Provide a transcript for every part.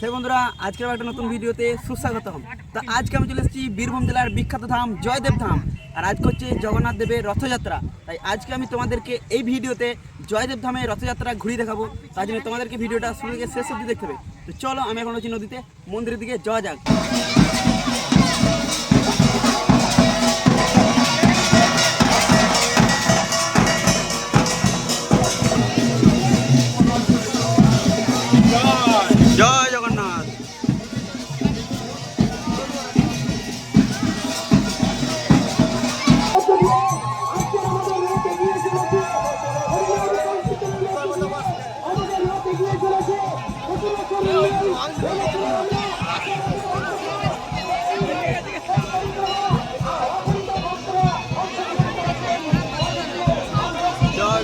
সেই বন্ধুরা আজকের একটা নতুন ভিডিওতে সুস্বাগতম। তো আজকে আমি চলে এসেছি বীরভূম জেলার বিখ্যাত ধাম জয়দেব ধাম। আর আজকে হচ্ছে জগন্নাথ দেবের রথযাত্রা। তাই আজকে আমি তোমাদেরকে এই ভিডিওতে জয়দেব ধামে রথযাত্রা ঘুরিয়ে দেখাবো। তার জন্য তোমাদেরকে ভিডিওটা শুরু থেকে শেষ অবধি দেখতে হবে। তো চলো আমি এখন হচ্ছি নদীতে, মন্দিরের দিকে যাওয়া যাক। জয়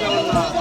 জগন্নাথ।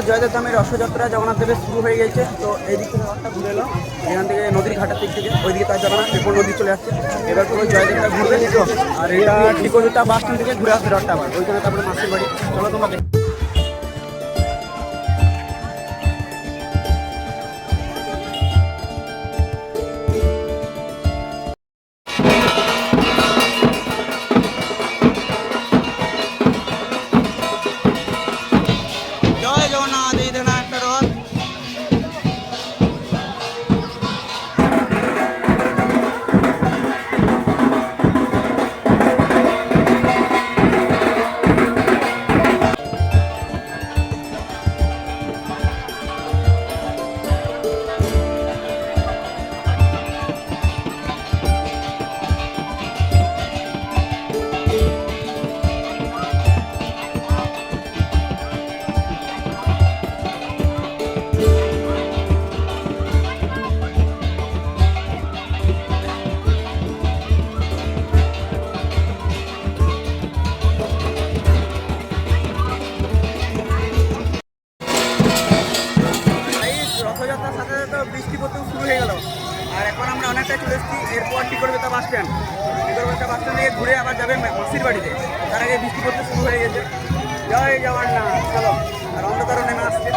জয়দেব ধামের রথযাত্রা জগন্নাথ দেবের শুরু হয়ে গেছে। তো এইদিক থেকে রথটা ঘুরে এলো, এখান থেকে নদীর ঘাটের দিক থেকে ওইদিকে তার জগন্নাথ এরপর নদী চলে আসছে। এবার পুরো জয়দেবটা ঘুরবে দিত। আর এটা ঠিকতা বাস স্ট্যান্ড থেকে ঘুরে আসছে রথটা আবার ওইখানে, তারপরে মাসির বাড়ি। চলো তোমরা রথযাত্রার সাথে সাথে বৃষ্টি পড়তেও শুরু হয়ে গেল। আর এখন আমরা অনেকটাই চলে এসেছি এরপর Tikorbeta bus stand. Tikorbeta bus stand থেকে ঘুরে আবার যাবে মাসির বাড়িতে। তার আগে বৃষ্টি পড়তে শুরু হয়ে গেছে। জয় জগন্নাথ। চলো, আর অন্ধকারও নেমে আসছে।